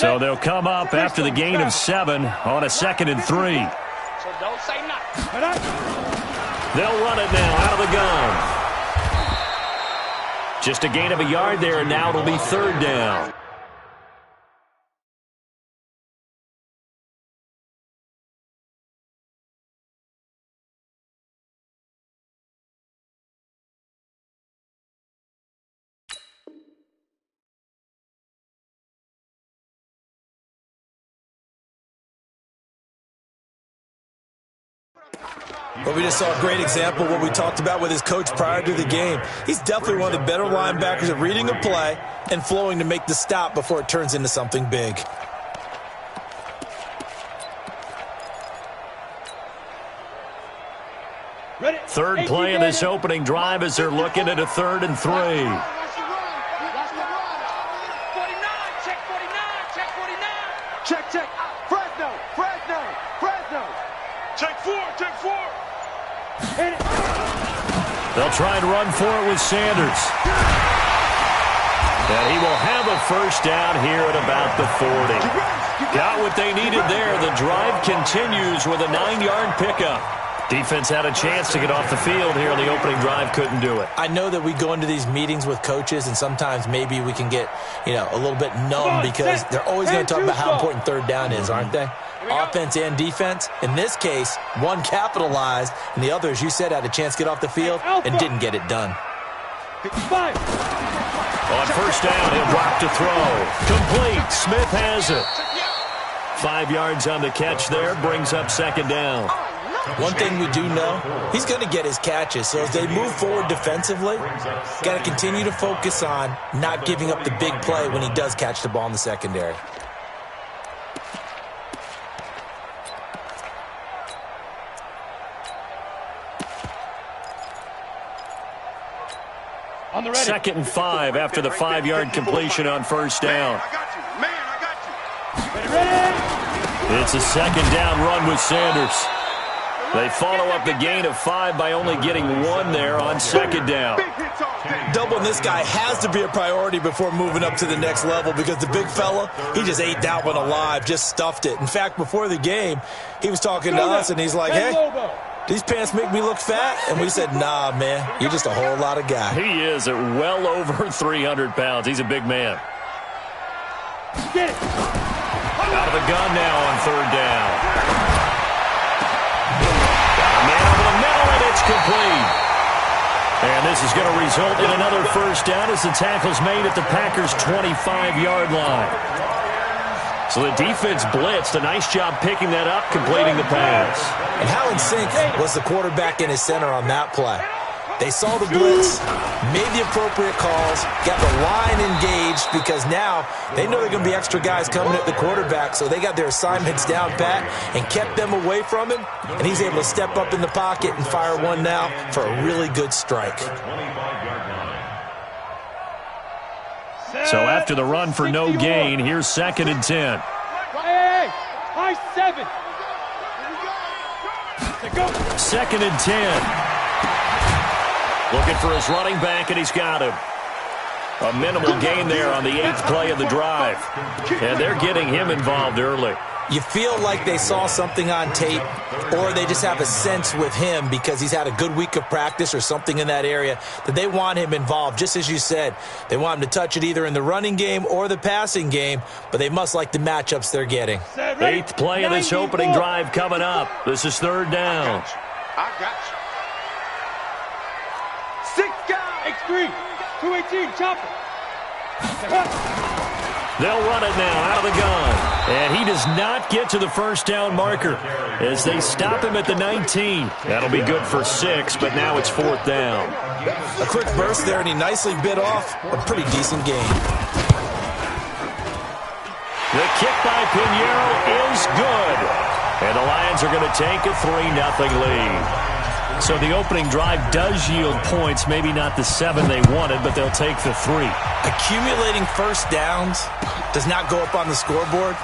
So they'll come up after the gain of 7 on a 2nd and 3. So don't say nothing. They'll run it now out of the gun. Just a gain of a yard there, and now it'll be 3rd down. But we just saw a great example of what we talked about with his coach prior to the game. He's definitely one of the better linebackers at reading a play and flowing to make the stop before it turns into something big. Third play of this opening drive as they're looking at a 3rd and 3. 49, check 49, check 49. Check. Fresno. Check 4. They'll try and run for it with Sanders. And he will have a first down here at about the 40. Got what they needed there. The drive continues with a 9-yard pickup. Defense had a chance to get off the field here on the opening drive, couldn't do it. I know that we go into these meetings with coaches, and sometimes maybe we can get, a little bit numb because they're always going to talk about how important 3rd down is, aren't they? Offense and defense. In this case, one capitalized, and the other, as you said, had a chance to get off the field and didn't get it done. On first down, he'll drop to throw. Complete. Smith has it. 5 yards on the catch there, brings up 2nd down. One thing we do know, he's going to get his catches. So as they move forward defensively, got to continue to focus on not giving up the big play when he does catch the ball in the secondary. On the ready. 2nd and 5 after the 5-yard completion on first down. I got you. Ready. It's a 2nd down run with Sanders. They follow up the gain of 5 by only getting 1 there on 2nd down. Doubling this guy has to be a priority before moving up to the next level because the big fella, he just ate that one alive, just stuffed it. In fact, before the game, he was talking to us, and he's like, hey, these pants make me look fat? And we said, nah, man, you're just a whole lot of guy. He is at well over 300 pounds. He's a big man. Get it. Out of the gun now on 3rd down. It's complete. And this is going to result in another first down as the tackle's made at the Packers' 25-yard line. So the defense blitzed. A nice job picking that up, completing the pass. And how in sync was the quarterback and his center on that play? They saw the blitz, made the appropriate calls, got the line engaged because now they know they're going to be extra guys coming at the quarterback, so they got their assignments down pat and kept them away from him, and he's able to step up in the pocket and fire one now for a really good strike. So after the run for no gain, here's 2nd and 10. Hey, high 7. 2nd and 10. Looking for his running back, and he's got him. A minimal gain there on the 8th play of the drive. And they're getting him involved early. You feel like they saw something on tape, or they just have a sense with him because he's had a good week of practice or something in that area that they want him involved. Just as you said, they want him to touch it either in the running game or the passing game, but they must like the matchups they're getting. 8th play of this opening drive coming up. This is 3rd down. I got you. 6 guys. X3. 218. Chopper. They'll run it now out of the gun. And he does not get to the first down marker as they stop him at the 19. That'll be good for 6, but now it's 4th down. A quick burst there, and he nicely bit off a pretty decent gain. The kick by Pinheiro is good. And the Lions are going to take a 3-0 lead. So the opening drive does yield points, maybe not the 7 they wanted, but they'll take the 3. Accumulating first downs does not go up on the scoreboard,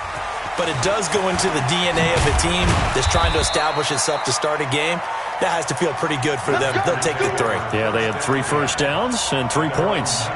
but it does go into the DNA of a team that's trying to establish itself to start a game. That has to feel pretty good for them. They'll take the 3. Yeah, they had 3 first downs and 3 points.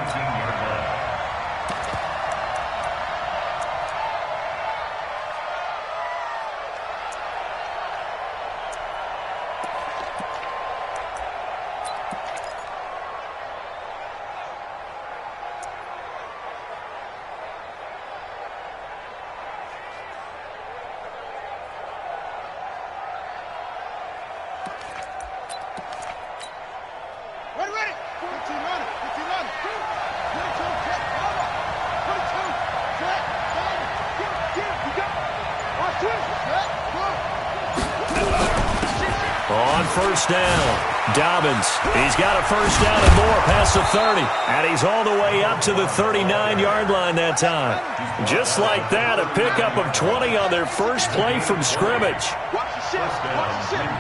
On first down, Dobbins. He's got a first down and more past the 30. And he's all the way up to the 39-yard line that time. Just like that, a pickup of 20 on their first play from scrimmage. Watch the shift. Watch the shift.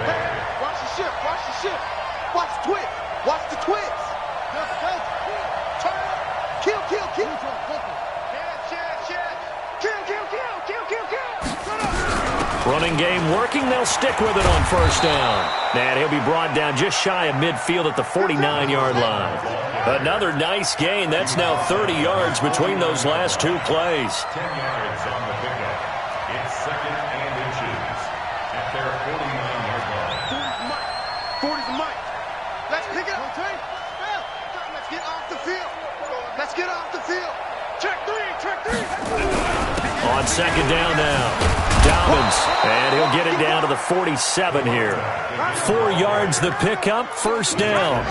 Watch the shift. Watch the shift. Watch the twist. Watch the twist. Turn it up. Kill. Kill. Running game working. They'll stick with it on first down. And he'll be brought down just shy of midfield at the 49-yard line. Another nice gain. That's now 30 yards between those last two plays. 10 yards on the pickup. It's second and inches at their 49-yard line. 40's the mic. Let's pick it up. Let's get off the field. Let's get off the field. Check three. On second down now, Dobbins, and he'll get it down to the 47 here. 4 yards the pickup, first down.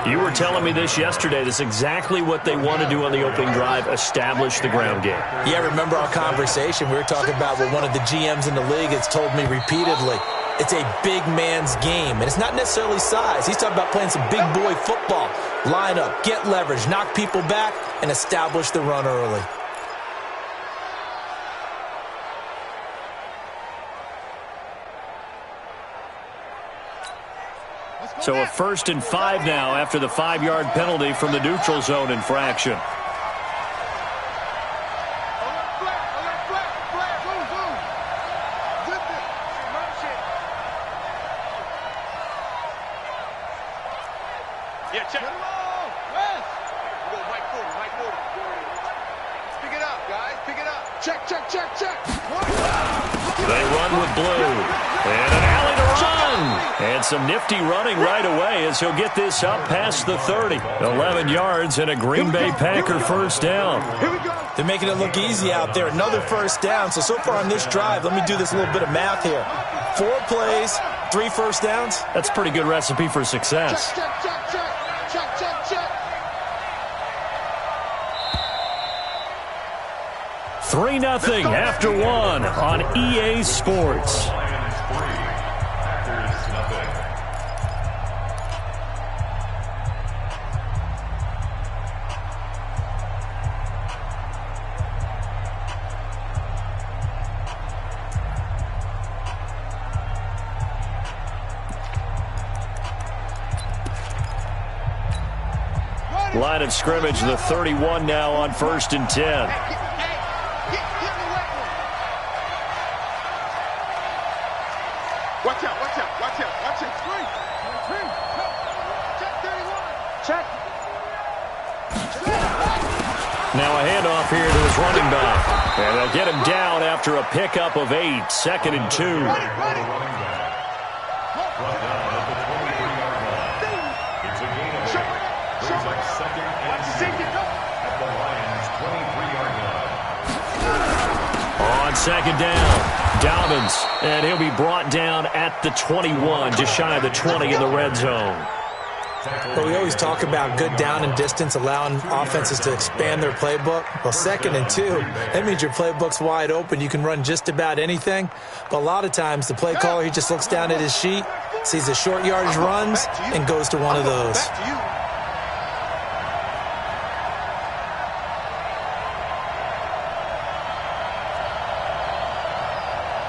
You were telling me this yesterday. This is exactly what they want to do on the opening drive, establish the ground game. Yeah, remember our conversation? We were talking about what one of the GMs in the league has told me repeatedly. It's a big man's game, and it's not necessarily size. He's talking about playing some big boy football. Line up, get leverage, knock people back, and establish the run early. So a 1st and 5 now after the 5-yard penalty from the neutral zone infraction. Yeah, check. Pick it up, guys. Pick it up. Check. They run with blue. And an alley to run. And some nifty running right away as he'll get this up past the 30. 11 yards and a Green Bay Packer first down. Here we go. They're making it look easy out there. Another first down. So far on this drive, let me do this little bit of math here. 4 plays, 3 first downs. That's a pretty good recipe for success. Check. 3-0 after 1 on EA Sports. Lions 3, Packers nothing. Line of scrimmage, the 31 now on 1st and 10. Watch out. Check 31. Check. Now a handoff here to his running back. And they'll get him down after a pickup of 8, 2nd and 2. Ready. Brought down at the 23-yard line. It's a gain of 8. Brings up second and 2 at the Lions' 23-yard line. On second down, Dobbins, and he'll be brought down at the 21, just shy of the 20 in the red zone. But we always talk about good down and distance, allowing offenses to expand their playbook. Well, 2nd and 2, that means your playbook's wide open. You can run just about anything. But a lot of times, the play caller, he just looks down at his sheet, sees the short yardage runs, and goes to one of those. Back to you.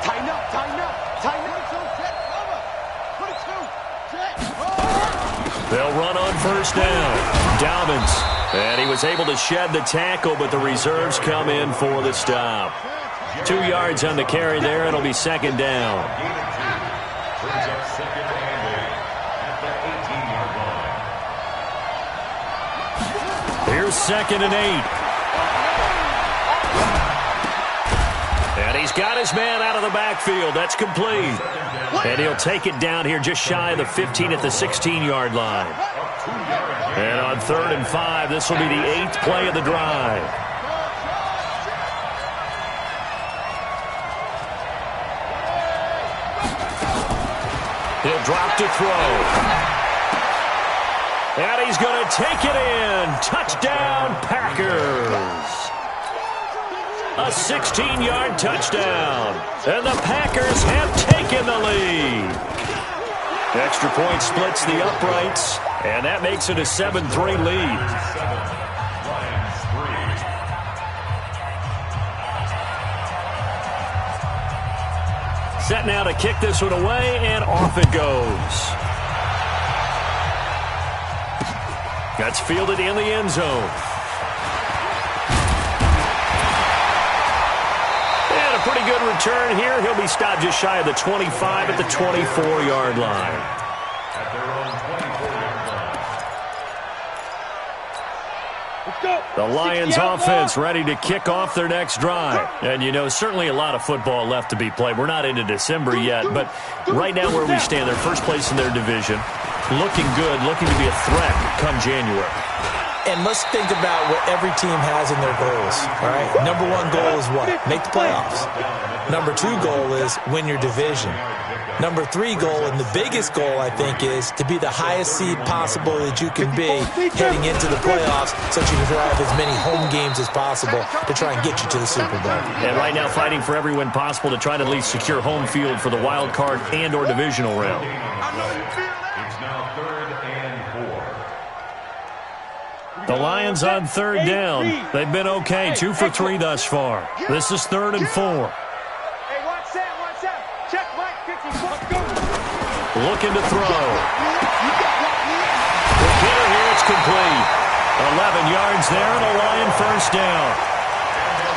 Tighten up. They'll run on first down. Dobbins, and he was able to shed the tackle, but the reserves come in for the stop. 2 yards on the carry there, and it'll be second down. Gain of 2. Brings up second and 8 at the 18-yard line. Here's 2nd and 8. And he's got his man out of the backfield. That's complete. And he'll take it down here just shy of the 15 at the 16-yard line. And on 3rd and 5, this will be the 8th play of the drive. He'll drop to throw. And he's going to take it in. Touchdown, Packers. A 16-yard touchdown. And the Packers have taken the lead. Extra point splits the uprights, and that makes it a 7-3 lead. Set now to kick this one away, and off it goes. That's fielded in the end zone. And a pretty good return here. He'll be stopped just shy of the 25 at the 24-yard line. At their own 24-yard line. Let's go. The Lions offense ready to kick off their next drive. And, you know, certainly a lot of football left to be played. We're not into December yet, but right now where we stand, they're first place in their division. Looking good, looking to be a threat come January. And let's think about what every team has in their goals, all right? Number one goal is what? Make the playoffs. Number two goal is win your division. Number three goal, and the biggest goal, I think, is to be the highest seed possible that you can be heading into the playoffs so that you can drive as many home games as possible to try and get you to the Super Bowl. And right now fighting for every win possible to try to at least secure home field for the wild card and or divisional round. It's now 3rd and 4. The Lions on third down. They've been okay, 2 for 3 thus far. This is 3rd and 4. Hey, watch that, watch that. Check Mike, 50. Let's go. Looking to throw. The hitter here, it's complete. 11 yards there and a Lion first down.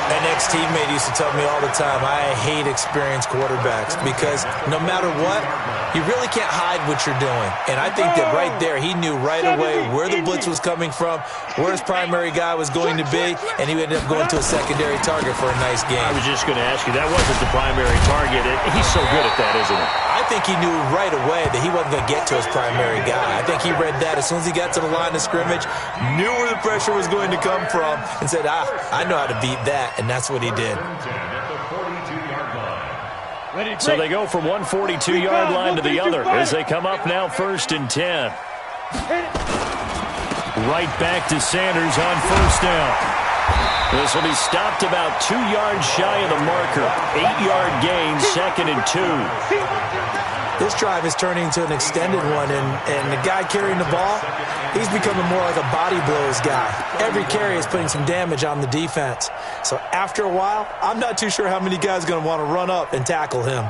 An ex-teammate used to tell me all the time, I hate experienced quarterbacks because no matter what, you really can't hide what you're doing. And I think that right there, he knew right away where the blitz was coming from, where his primary guy was going to be, and he ended up going to a secondary target for a nice game. I was just going to ask you, that wasn't the primary target. He's so good at that, isn't he? I think he knew right away that he wasn't going to get to his primary guy. I think he read that as soon as he got to the line of scrimmage, knew where the pressure was going to come from, and said, I know how to beat that. And that's what he did. So they go from one 42-yard line to the other as they come up now 1st and 10. Right back to Sanders on first down. This will be stopped about 2 yards shy of the marker. 8-yard gain, 2nd and 2. This drive is turning into an extended one, and the guy carrying the ball, he's becoming more like a body blows guy. Every carry is putting some damage on the defense. So after a while, I'm not too sure how many guys are going to want to run up and tackle him.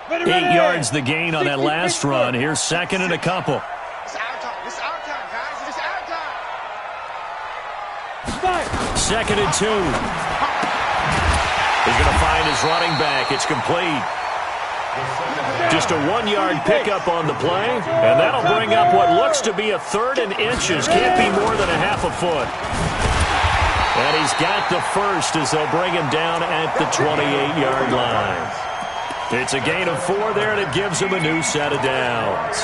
8 yards the gain on that last run. Here's 2nd and a couple. It's our time. It's our time, guys. It's our time. 2nd and 2. He's going to find his running back. It's complete. Just a 1-yard pickup on the play, and that'll bring up what looks to be a 3rd and inches. Can't be more than a half a foot. And he's got the first as they'll bring him down at the 28-yard line. It's a gain of 4 there, and it gives him a new set of downs.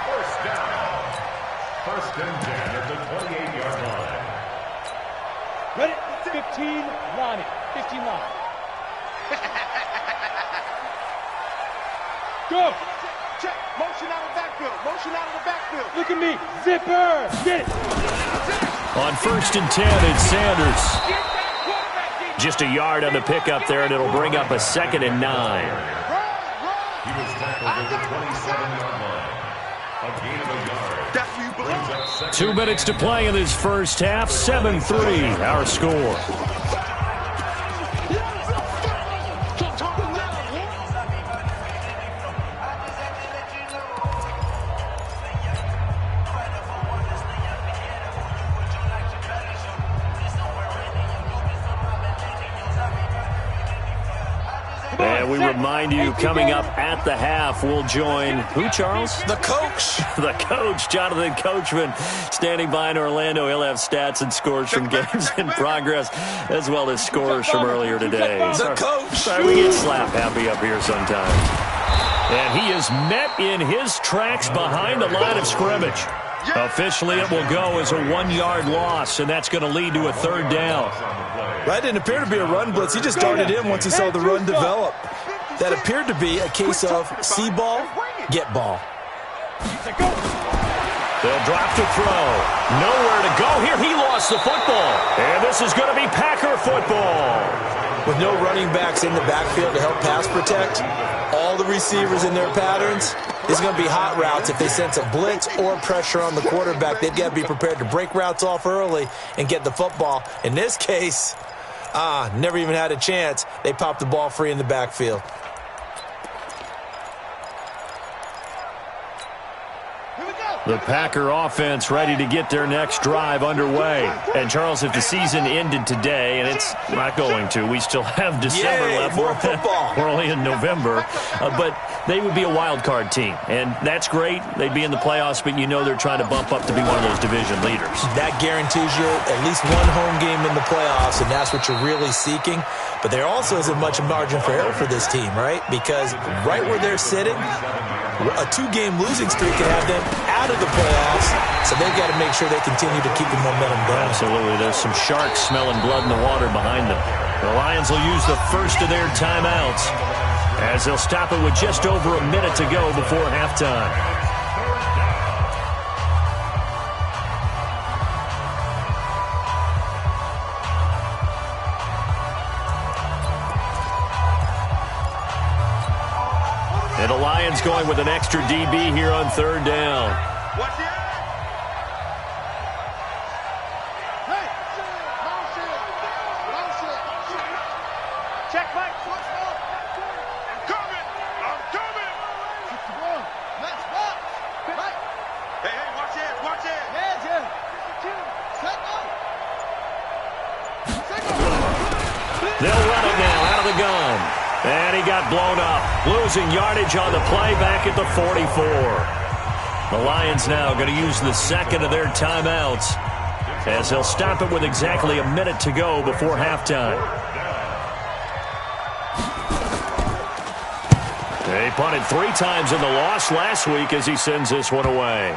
First down. 1st and 10 at the 28-yard line. Ready? 15, Lonnie. 15 line. Go. Check. Motion out of the backfield. Motion out of the backfield. Look at me. Zipper. Get it. On 1st and 10, it's Sanders. Just a yard on the pickup there, and it'll bring up a 2nd and 9. He was tackled at the 27-yard line. A gain of a yard. That's where you belong. 2 minutes to play in this first half. 7-3, our score. And we remind you, coming up at the half, we'll join who, Charles? The coach. The coach, Jonathan Coachman, standing by in Orlando. He'll have stats and scores from games in progress, as well as scores from earlier today. The coach. Sorry, we get slap happy up here sometimes. And he is met in his tracks behind the line of scrimmage. Officially, it will go as a 1-yard loss, and that's going to lead to a 3rd down. That didn't appear to be a run blitz. He just darted in once he saw the run develop. That appeared to be a case of see ball, get ball. They'll drop to throw. Nowhere to go here. He lost the football. And this is going to be Packer football. With no running backs in the backfield to help pass protect, all the receivers in their patterns, it's going to be hot routes. If they sense a blitz or pressure on the quarterback, they've got to be prepared to break routes off early and get the football. In this case, never even had a chance. They popped the ball free in the backfield. The Packer offense ready to get their next drive underway. And, Charles, if the season ended today, and it's not going to, we still have December left. More football. We're only in November. But they would be a wild card team. And that's great. They'd be in the playoffs, but you know they're trying to bump up to be one of those division leaders. That guarantees you at least one home game in the playoffs, and that's what you're really seeking. But there also isn't much margin for error for this team, right? Because right where they're sitting, a two-game losing streak can have them out of the playoffs, so they've got to make sure they continue to keep the momentum going. Absolutely. There's some sharks smelling blood in the water behind them. The Lions will use the first of their timeouts as they'll stop it with just over a minute to go before halftime. And the Lions going with an extra DB here on third down. Watch it. Hey, check, Mike. I'm coming. Next box. Mike. Hey, watch it. Hands in. They'll run it now out of the gun. And he got blown up. Losing yardage on the play back at the 44. The Lions now going to use the second of their timeouts as they'll stop it with exactly a minute to go before halftime. They punted 3 times in the loss last week as he sends this one away.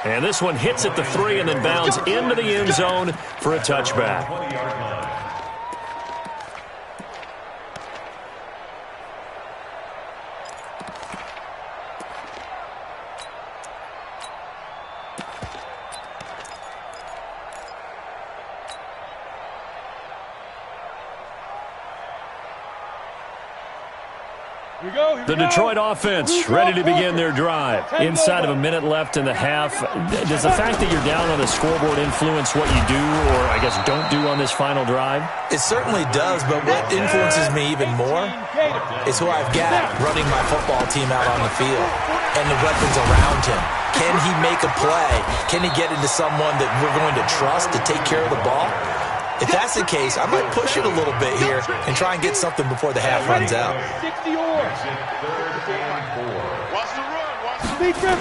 And this one hits at the 3 and then bounds into the end zone for a touchback. The Detroit offense ready to begin their drive. Inside of a minute left in the half. Does the fact that you're down on the scoreboard influence what you do or, I guess, don't do on this final drive? It certainly does, but what influences me even more is who I've got running my football team out on the field and the weapons around him. Can he make a play? Can he get into someone that we're going to trust to take care of the ball? If that's the case, I might push it a little bit here and try and get something before the half runs out. 60 yards. Watch the run. Speed grip.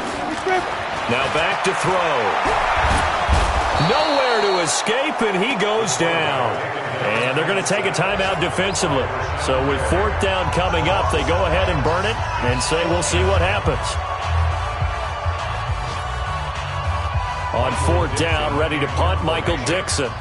Now back to throw. Nowhere to escape, and he goes down. And they're going to take a timeout defensively. So with 4th down coming up, they go ahead and burn it and say we'll see what happens. On 4th down, ready to punt, Michael Dixon.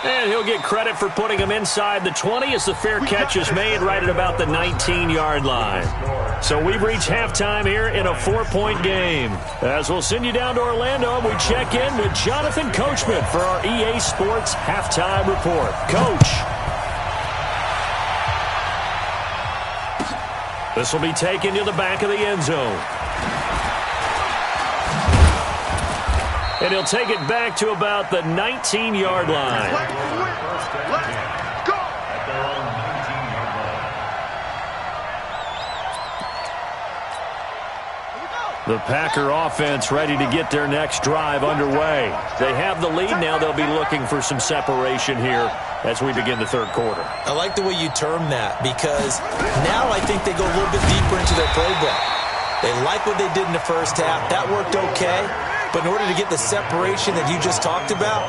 And he'll get credit for putting him inside the 20 as the fair catch is made right at about the 19-yard line. So we've reached halftime here in a 4-point game. As we'll send you down to Orlando, we check in with Jonathan Coachman for our EA Sports Halftime Report. Coach. This will be taken to the back of the end zone. And he'll take it back to about the 19-yard line. Let's go. The Packer offense ready to get their next drive underway. They have the lead. Now they'll be looking for some separation here as we begin the third quarter. I like the way you term that because now I think they go a little bit deeper into their playbook. They like what they did in the first half. That worked okay. But in order to get the separation that you just talked about,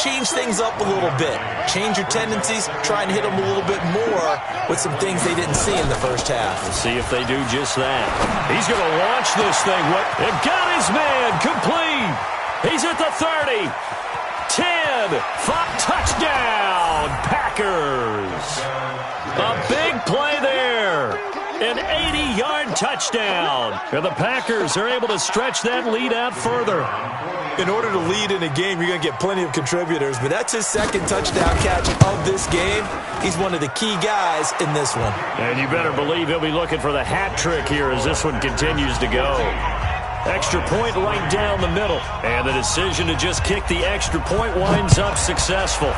change things up a little bit. Change your tendencies. Try and hit them a little bit more with some things they didn't see in the first half. We'll see if they do just that. He's going to launch this thing. And got his man complete. He's at the 30. 10. 5. Touchdown, Packers. A big play there. An 80-yard touchdown. And the Packers are able to stretch that lead out further. In order to lead in a game, you're going to get plenty of contributors, but that's his second touchdown catch of this game. He's one of the key guys in this one. And you better believe he'll be looking for the hat trick here as this one continues to go. Extra point right down the middle. And the decision to just kick the extra point winds up successful.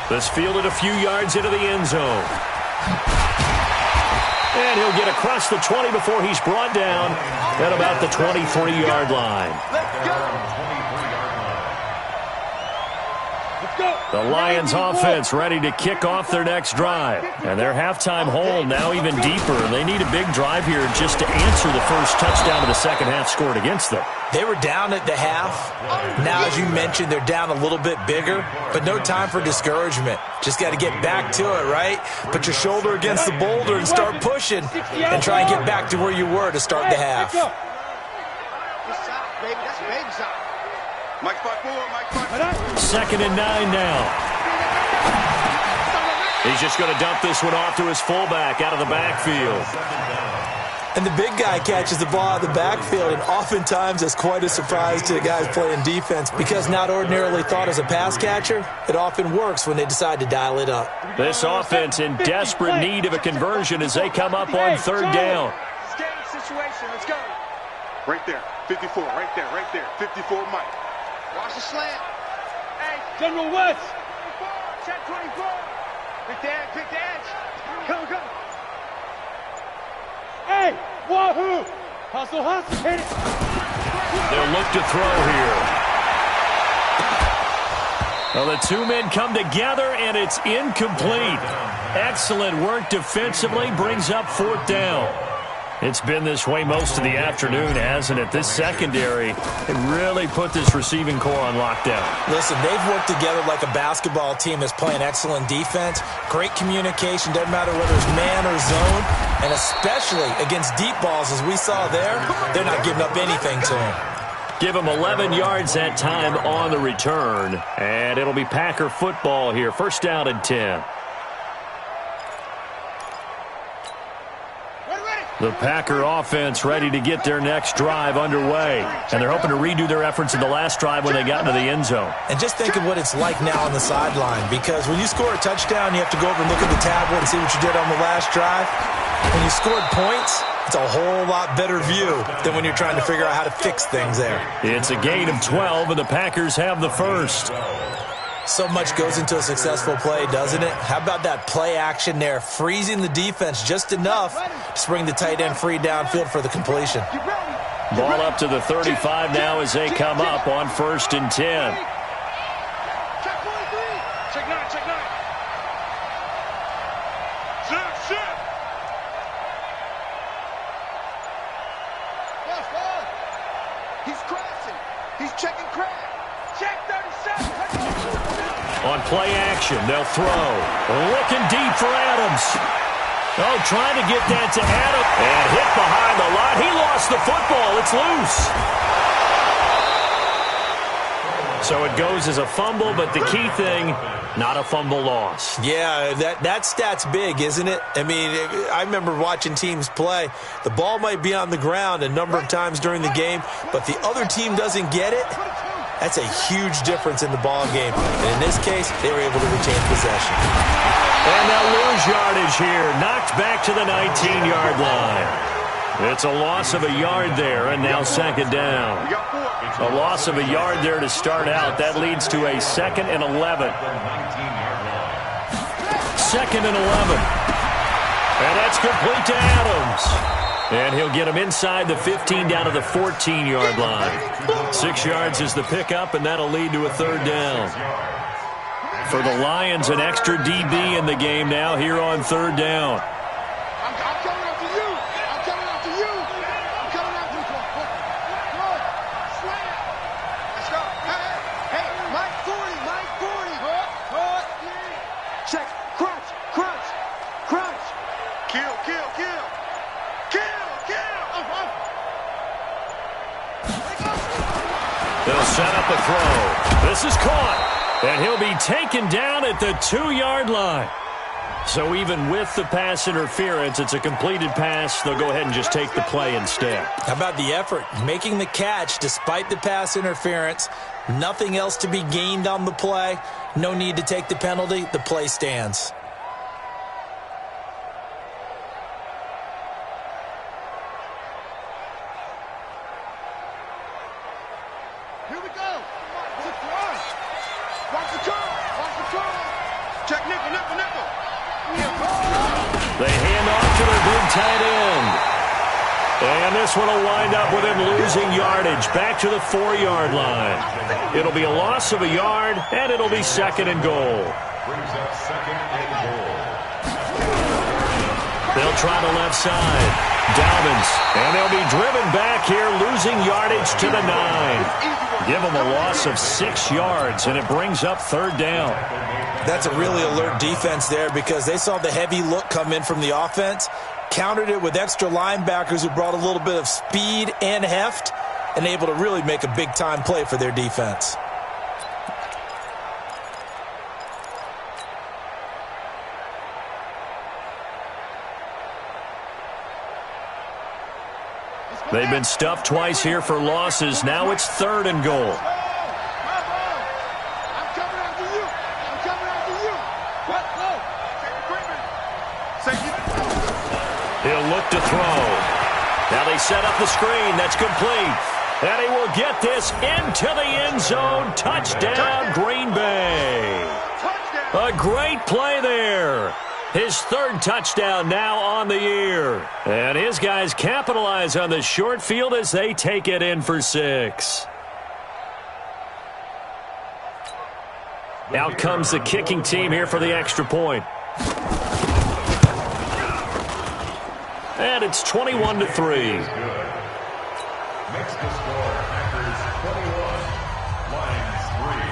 This fielded a few yards into the end zone. And he'll get across the 20 before he's brought down at about the 23-yard line. Let's go. The Lions offense ready to kick off their next drive. And their halftime hole now even deeper. They need a big drive here just to answer the first touchdown of the second half scored against them. They were down at the half. Now, as you mentioned, they're down a little bit bigger, but no time for discouragement. Just got to get back to it, right? Put your shoulder against the boulder and start pushing and try and get back to where you were to start the half. Good shot, baby. That's a baby shot. Mike 5-4, Mike 5-4. 2nd and 9 now. He's just going to dump this one off to his fullback out of the backfield. And the big guy catches the ball out of the backfield, and oftentimes it's quite a surprise to the guys playing defense because not ordinarily thought as a pass catcher, it often works when they decide to dial it up. This offense in desperate need of a conversion as they come up on 3rd down. Game situation. Let's go. Right there. 54. Right there. 54, Mike. Watch the slant. Hey, General West. Check 24. Pick the edge. Go. Hey, wahoo! Hustle, hit it. They'll look to throw here. Well, the two men come together, and it's incomplete. Excellent work defensively, brings up 4th down. It's been this way most of the afternoon, hasn't it? This secondary, it really put this receiving core on lockdown. Listen, they've worked together like a basketball team that's playing excellent defense. Great communication, doesn't matter whether it's man or zone. And especially against deep balls, as we saw there, they're not giving up anything to them. Give them 11 yards that time on the return. And it'll be Packer football here. 1st down and 10. The Packer offense ready to get their next drive underway. And they're hoping to redo their efforts in the last drive when they got into the end zone. And just think of what it's like now on the sideline, because when you score a touchdown, you have to go over and look at the tablet and see what you did on the last drive. When you scored points, it's a whole lot better view than when you're trying to figure out how to fix things there. It's a gain of 12, and the Packers have the first. So much goes into a successful play, doesn't it? How about that play action there, freezing the defense just enough to bring the tight end free downfield for the completion. Ball up to the 35 now as they come up on 1st and 10. Check 43. Check 9. Shit. He's crashing. He's checking crash. Check 37. On play action, they'll throw. Looking deep for Adams. Oh, trying to get that to Adams. And hit behind the line. He lost the football. It's loose. So it goes as a fumble, but the key thing, not a fumble loss. Yeah, that stat's big, isn't it? I mean, I remember watching teams play. The ball might be on the ground a number of times during the game, but the other team doesn't get it. That's a huge difference in the ball game. And in this case, they were able to retain possession. And they'll lose yardage here. Knocked back to the 19-yard line. It's a loss of a yard there, and now 2nd down. A loss of a yard there to start out. That leads to a 2nd and 11. 2nd and 11. And that's complete to Adams. And he'll get him inside the 15 down to the 14-yard line. 6 yards is the pickup, and that'll lead to a 3rd down. For the Lions, an extra DB in the game now here on 3rd down. I'm coming after you. Let's go. Hey, Mike 40. Check. Crunch. Kill. They'll set up a throw. This is caught, and he'll be taken down at the 2-yard line. So even with the pass interference, it's a completed pass. They'll go ahead and just take the play instead. How about the effort? Making the catch despite the pass interference. Nothing else to be gained on the play. No need to take the penalty. The play stands. Here we go. Watch the curl. Watch the curl. Check nickel, nickel, nickel. They hand off to their big tight end. And this one will wind up with him losing yardage back to the 4-yard line. It'll be a loss of a yard, and it'll be 2nd and goal. Brings up 2nd and goal. They'll try the left side. Dobbins. And they'll be driven back here, losing yardage to the 9. Give them a loss of 6 yards, and it brings up 3rd down. That's a really alert defense there because they saw the heavy look come in from the offense, countered it with extra linebackers who brought a little bit of speed and heft, and able to really make a big-time play for their defense. They've been stuffed twice here for losses. Now it's 3rd and goal. He'll look to throw. Now they set up the screen. That's complete. And he will get this into the end zone. Touchdown, Green Bay. A great play there. His 3rd touchdown now on the year. And his guys capitalize on the short field as they take it in for 6. Out comes the kicking team here for the extra point. And it's 21-3. Makes the score Packers 21, Lions 3.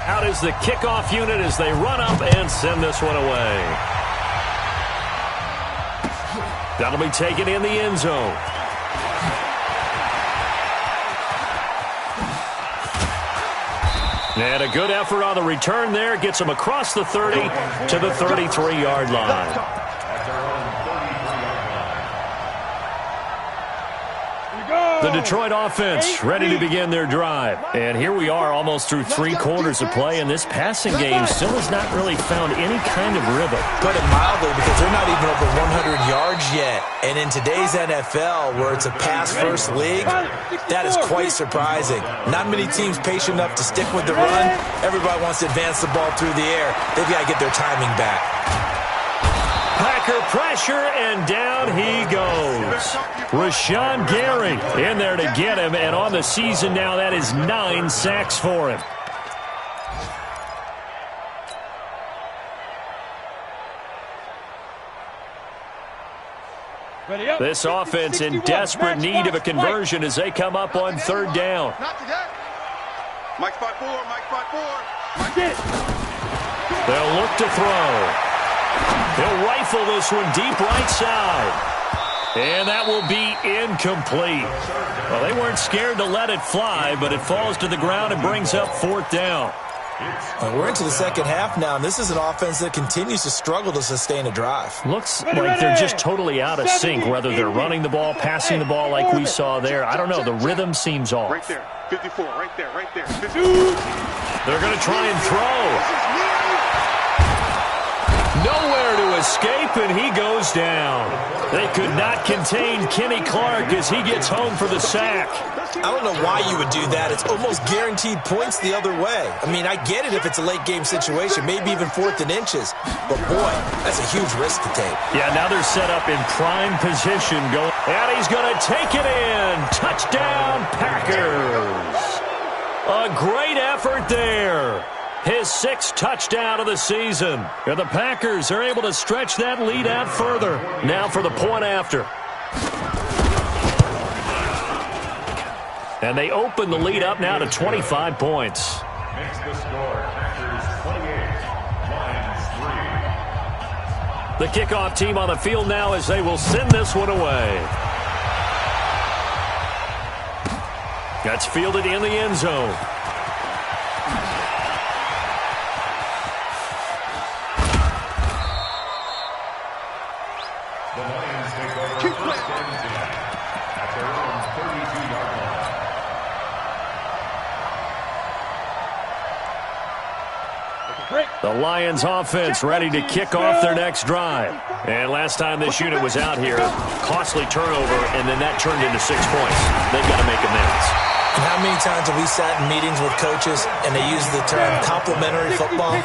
Out is the kickoff unit as they run up and send this one away. That'll be taken in the end zone. And a good effort on the return there. Gets them across the 30 to the 33-yard line. The Detroit offense ready to begin their drive. And here we are almost through 3 quarters of play, and this passing game still has not really found any kind of rhythm. Put it mildly, because they're not even over 100 yards yet. And in today's NFL, where it's a pass-first league, that is quite surprising. Not many teams patient enough to stick with the run. Everybody wants to advance the ball through the air. They've got to get their timing back. Packer pressure, and down he goes. Rashawn Gary in there to get him, and on the season now, that is 9 sacks for him. This offense in desperate need of a conversion as they come up on 3rd down. Mike spot 4, Mike spot 4. They'll look to throw. He'll rifle this one deep right side. And that will be incomplete. Well, they weren't scared to let it fly, but it falls to the ground and brings up 4th down. We're into the second half now, and this is an offense that continues to struggle to sustain a drive. Looks like they're just totally out of sync, whether they're running the ball, passing the ball like we saw there. I don't know. The rhythm seems off. Right there. 54, right there, right there. 52. They're going to try and throw. Nowhere to escape, and he goes down. They could not contain Kenny Clark as he gets home for the sack. I don't know why you would do that. It's almost guaranteed points the other way. I mean, I get it if it's a late-game situation, maybe even 4th and inches. But, boy, that's a huge risk to take. Yeah, now they're set up in prime position. And he's going to take it in. Touchdown, Packers. A great effort there. His 6th touchdown of the season. And the Packers are able to stretch that lead out further. Now for the point after. And they open the lead up now to 25 points. Makes the score Packers 28, Lions 3. The kickoff team on the field now as they will send this one away. That's fielded in the end zone. The Lions take over first and 10 at their own 32-yard line. The Lions offense ready to kick off their next drive. And last time this unit was out here, costly turnover, and then that turned into 6 points. They've got to make amends. And how many times have we sat in meetings with coaches and they use the term complementary football?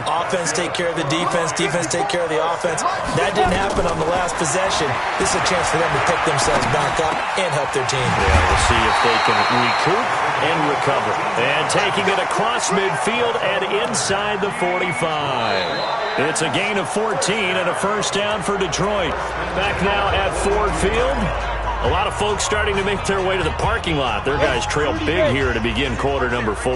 Offense take care of the defense, defense take care of the offense. That didn't happen on the last possession. This is a chance for them to pick themselves back up and help their team. Yeah, we'll see if they can recoup and recover. And taking it across midfield and inside the 45. It's a gain of 14 and a first down for Detroit. Back now at Ford Field. A lot of folks starting to make their way to the parking lot. Their guys trail big here to begin quarter number 4.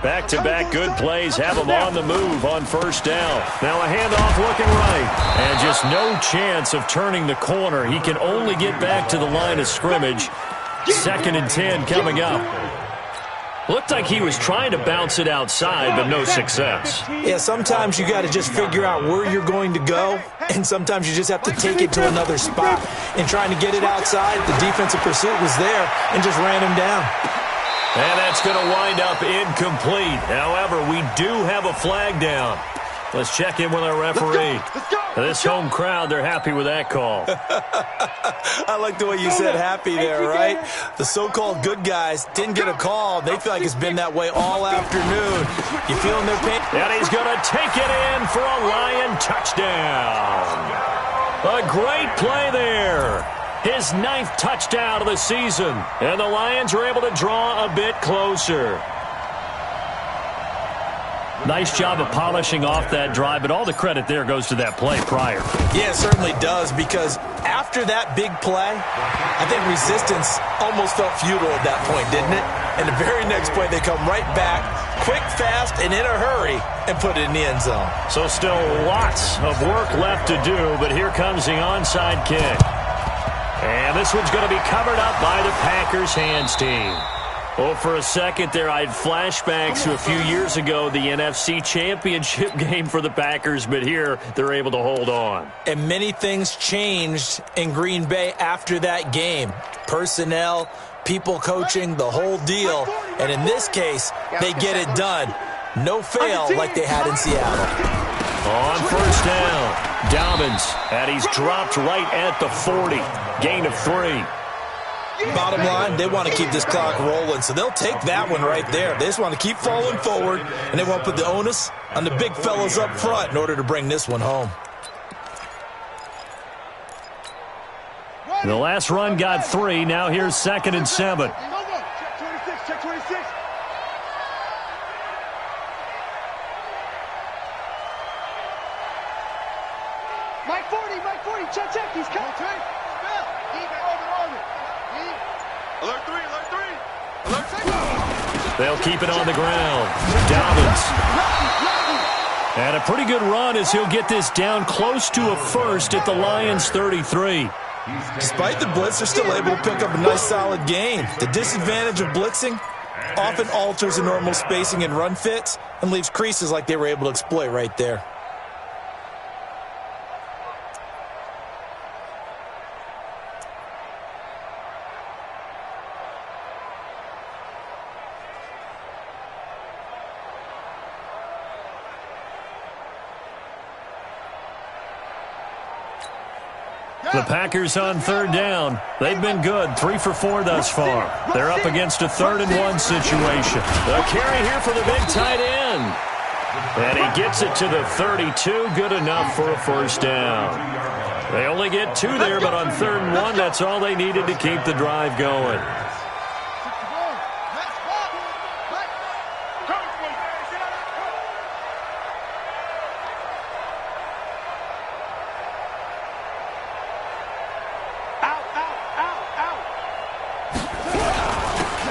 Back-to-back good plays have them on the move on first down. Now a handoff looking right. And just no chance of turning the corner. He can only get back to the line of scrimmage. 2nd and 10 coming up. Looked like he was trying to bounce it outside, but no success. Yeah, sometimes you got to just figure out where you're going to go, and sometimes you just have to take it to another spot. In trying to get it outside, the defensive pursuit was there and just ran him down. And that's going to wind up incomplete. However, we do have a flag down. Let's check in with our referee. This home crowd, they're happy with that call. I like the way you said happy there, right? The so-called good guys didn't get a call. They feel like it's been that way all afternoon. You feeling their pain? And he's going to take it in for a Lion touchdown. A great play there. His 9th touchdown of the season. And the Lions are able to draw a bit closer. Nice job of polishing off that drive, but all the credit there goes to that play prior. Yeah, it certainly does, because after that big play, I think resistance almost felt futile at that point, didn't it? And the very next play, they come right back, quick, fast, and in a hurry, and put it in the end zone. So still lots of work left to do, but here comes the onside kick. And this one's going to be covered up by the Packers hands team. Well, for a second there, I had flashbacks to a few years ago, the NFC Championship game for the Packers, but here they're able to hold on. And many things changed in Green Bay after that game. Personnel, people coaching, the whole deal. And in this case, they get it done. No fail like they had in Seattle. On first down, Dobbins, and he's dropped right at the 40. Gain of 3. Bottom line, they want to keep this clock rolling, so they'll take that one right there. They just want to keep falling forward, and they want to put the onus on the big fellas up front in order to bring this one home. The last run got 3. Now here's 2nd and 7. Check 26, check 26. Mike 40, check, he's coming. Alert 3, alert 3. Alert 6. They'll keep it on the ground. Dobbins. And a pretty good run as he'll get this down close to a first at the Lions 33. Despite the blitz, they're still able to pick up a nice solid gain. The disadvantage of blitzing often alters the normal spacing and run fits and leaves creases like they were able to exploit right there. The Packers on 3rd down. They've been good, 3 for 4 thus far. They're up against a 3rd and 1 situation. A carry here for the big tight end. And he gets it to the 32, good enough for a first down. They only get 2 there, but on 3rd and 1, that's all they needed to keep the drive going.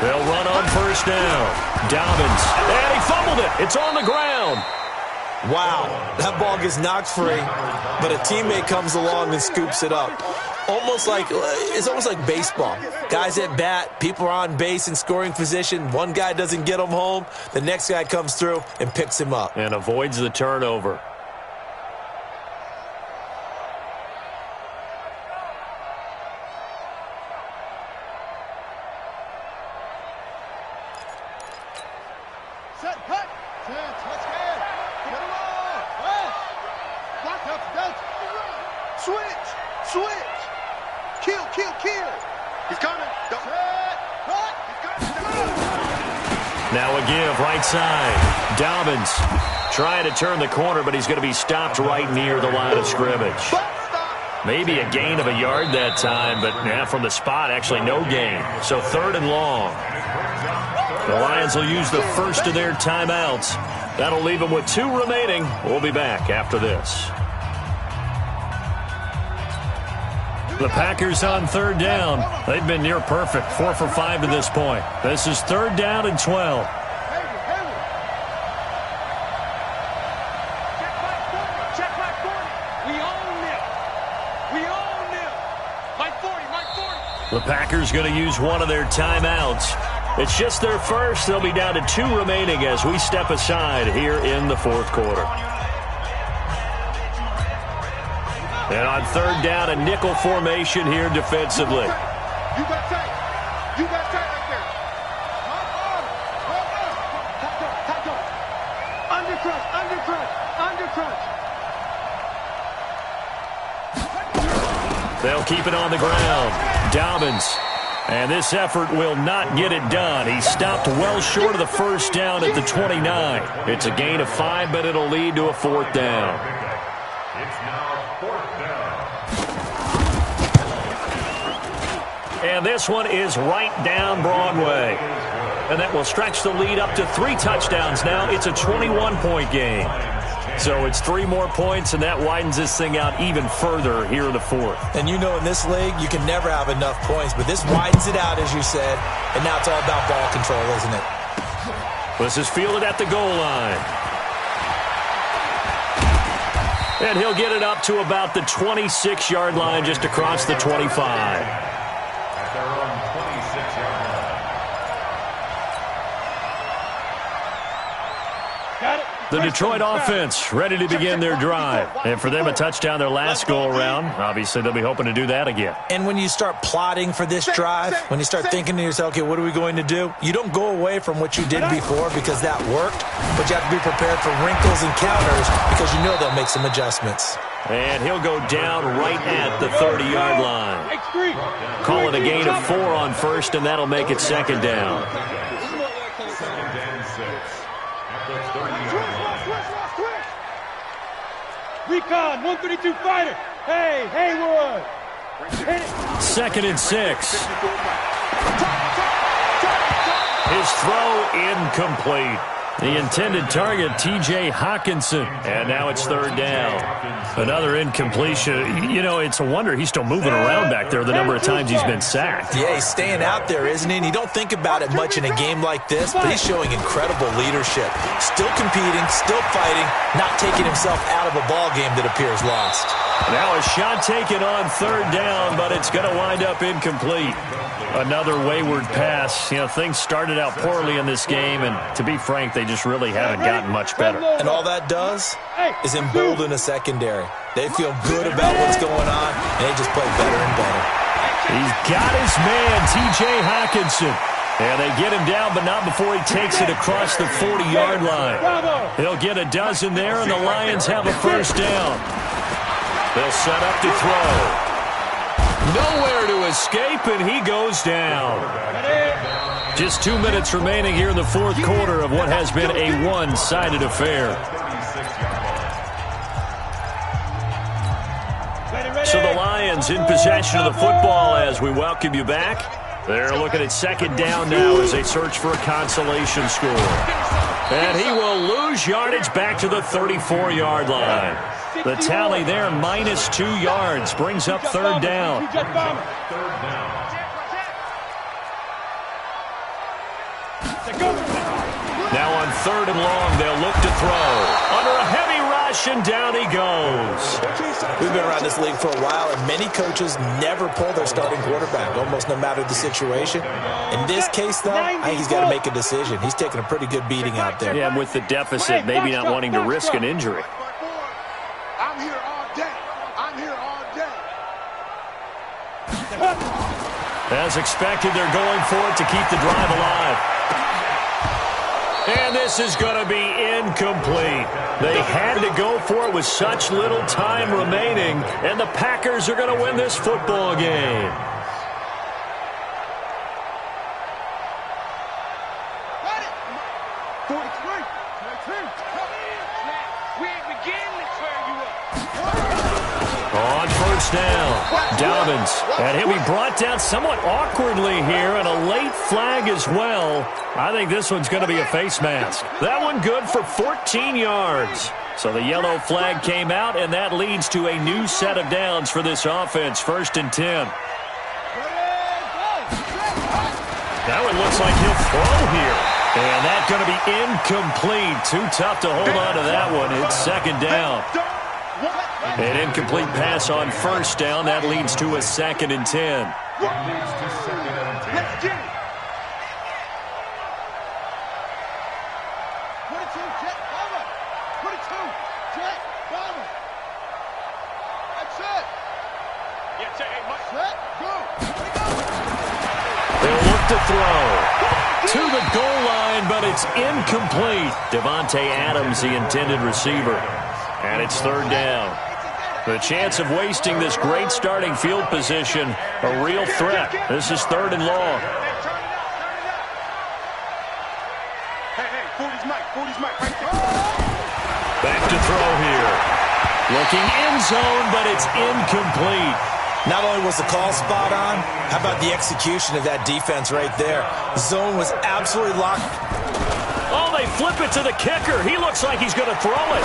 They'll run on first down. Dobbins. And he fumbled it. It's on the ground. Wow, that ball gets knocked free, but a teammate comes along and scoops it up. It's almost like baseball. Guys at bat, people are on base in scoring position. One guy doesn't get him home. The next guy comes through and picks him up. And avoids the turnover. Set, cut. Set, let's get. Get him off. Pass. Block up, go. Switch. Switch. Kill, kill, kill. He's coming. Set, cut. He's coming. Now a give, right side. Dobbins trying to turn the corner, but he's going to be stopped right near the line of scrimmage. Maybe a gain of a yard that time, but from the spot, actually no gain. So 3rd and long. The Lions will use the first of their timeouts. That'll leave them with 2 remaining. We'll be back after this. The Packers on 3rd down. They've been near perfect, 4 for 5 to this point. This is 3rd down and 12. Check my 40. We own them. We own them. My 40, my 40. The Packers going to use one of their timeouts. It's just their first. They'll be down to 2 remaining as we step aside here in the 4th quarter. And on 3rd down, a nickel formation here defensively. You got tight. You got tight right there. Tight on. Under crunch, under crunch, under crunch. They'll keep it on the ground. Dobbins. And this effort will not get it done. He stopped well short of the first down at the 29. It's a gain of 5, but it'll lead to a 4th down. It's now 4th down. And this one is right down Broadway. And that will stretch the lead up to 3 touchdowns now. It's a 21-point game. So it's 3 more points, and that widens this thing out even further here in the 4th. And you know in this league, you can never have enough points, but this widens it out, as you said, and now it's all about ball control, isn't it? This is fielded at the goal line. And he'll get it up to about the 26-yard line, just across the 25. At their own 26-yard line. Got it. The Detroit offense ready to begin their drive. And for them, a touchdown their last go-around. Obviously, they'll be hoping to do that again. And when you start plotting for this drive, when you start thinking to yourself, okay, what are we going to do? You don't go away from what you did before because that worked, but you have to be prepared for wrinkles and counters because you know they'll make some adjustments. And he'll go down right at the 30-yard line. Call it a gain of 4 on first, and that'll make it 2nd down. 2nd and 6. At the 30-yard line. Recon, 132 fighter. Hey, Haywood. Hit it. 2nd and 6. His throw incomplete. The intended target, T.J. Hawkinson. And now it's 3rd down. Another incompletion. You know, it's a wonder he's still moving around back there the number of times he's been sacked. Yeah, he's staying out there, isn't he? And you don't think about it much in a game like this, but he's showing incredible leadership. Still competing, still fighting, not taking himself out of a ball game that appears lost. Now a shot taken on 3rd down, but it's going to wind up incomplete. Another wayward pass. You know, things started out poorly in this game, and to be frank, they just really haven't gotten much better. And all that does is embolden a secondary. They feel good about what's going on, and they just play better and better. He's got his man, T.J. Hawkinson. And they get him down, but not before he takes it across the 40-yard line. He'll get a dozen there, and the Lions have a first down. They'll set up to throw. Nowhere to escape, and he goes down. Just 2 minutes remaining here in the 4th quarter of what has been a one-sided affair. So the Lions in possession of the football as we welcome you back. They're looking at 2nd down now as they search for a consolation score. And he will lose yardage back to the 34-yard line. The tally there, -2 yards, brings up 3rd down. Now on 3rd and long, they'll look to throw. Under a heavy rush, and down he goes. We've been around this league for a while, and many coaches never pull their starting quarterback, almost no matter the situation. In this case, though, I think he's got to make a decision. He's taking a pretty good beating out there. Yeah, and with the deficit, maybe not wanting to risk an injury. I'm here all day. I'm here all day. As expected, they're going for it to keep the drive alive. And this is going to be incomplete. They had to go for it with such little time remaining, and the Packers are going to win this football game. Got it. 43. We ain't beginning to tear you up. On first down, Dobbins. And he'll be brought down somewhat awkwardly here, and a late flag as well. I think this one's going to be a face mask. That one good for 14 yards. So the yellow flag came out, and that leads to a new set of downs for this offense. 1st and 10. That one looks like he'll throw here. And that's going to be incomplete. Too tough to hold on to that one. It's 2nd down. An incomplete pass on 1st down. That leads to a 2nd and 10. Let's get it. 22, jet, bomber. 22, jet, bomber. That's it. Yeah, hey, Mike. Set, go. They'll look to throw to the goal line, but it's incomplete. Devontae Adams, the intended receiver. And it's 3rd down. The chance of wasting this great starting field position, a real threat. This is 3rd and long. Hey, 40's Mike, right there. Back to throw here. Looking end zone, but it's incomplete. Not only was the call spot on, how about the execution of that defense right there? The zone was absolutely locked. Oh, they flip it to the kicker. He looks like he's going to throw it.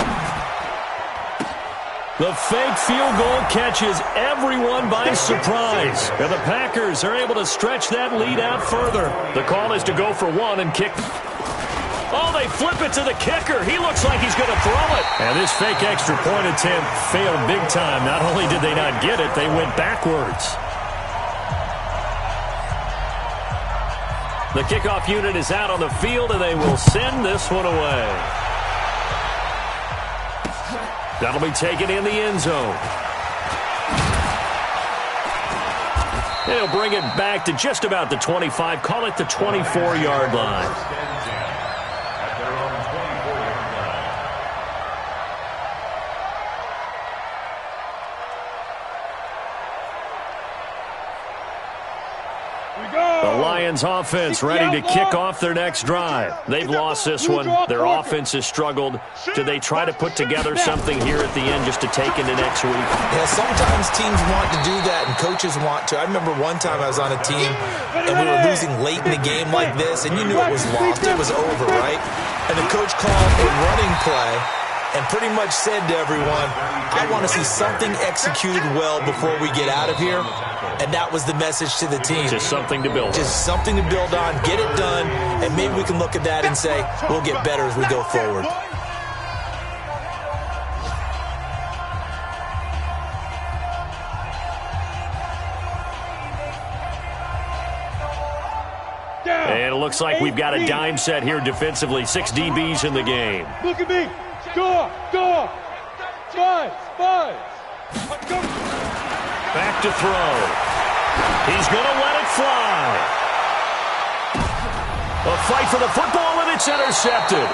The fake field goal catches everyone by surprise. And the Packers are able to stretch that lead out further. The call is to go for one and kick. Oh, they flip it to the kicker. He looks like he's going to throw it. And this fake extra point attempt failed big time. Not only did they not get it, they went backwards. The kickoff unit is out on the field, and they will send this one away. That'll be taken in the end zone. They'll bring it back to just about the 25. Call it the 24-yard line. The Lions offense ready to kick off their next drive. They've lost this one. Their offense has struggled. Do they try to put together something here at the end just to take into next week? Yeah, sometimes teams want to do that and coaches want to. I remember one time I was on a team and we were losing late in the game like this, and you knew it was lost. It was over, right? And the coach called a running play and pretty much said to everyone, I want to see something executed well before we get out of here. And that was the message to the team. Just something to build on. Just something to build on, get it done, and maybe we can look at that and say, we'll get better as we go forward. And it looks like we've got a dime set here defensively. 6 DBs in the game. Look at me. Go. Five. Go. Back to throw. He's going to let it fly. A fight for the football, and it's intercepted.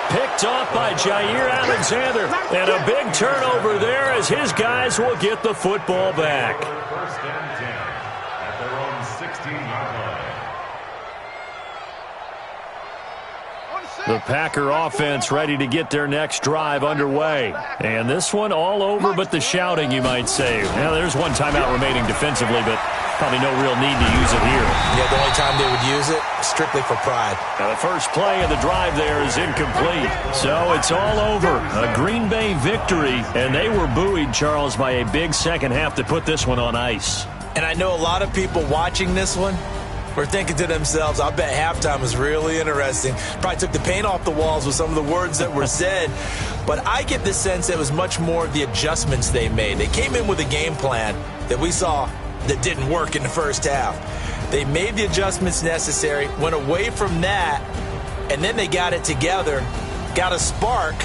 Picked off by Jair Alexander. And a big turnover there as his guys will get the football back. 1st and 10 at their own 16-yard line. The Packer offense ready to get their next drive underway. And this one all over but the shouting, you might say. Now, there's one timeout remaining defensively, but probably no real need to use it here. Yeah, the only time they would use it, strictly for pride. Now, the first play of the drive there is incomplete. So it's all over. A Green Bay victory, and they were buoyed, Charles, by a big second half to put this one on ice. And I know a lot of people watching this one, were thinking to themselves, I bet halftime was really interesting. Probably took the paint off the walls with some of the words that were said. But I get the sense it was much more the adjustments they made. They came in with a game plan that we saw that didn't work in the first half. They made the adjustments necessary, went away from that, and then they got it together, got a spark,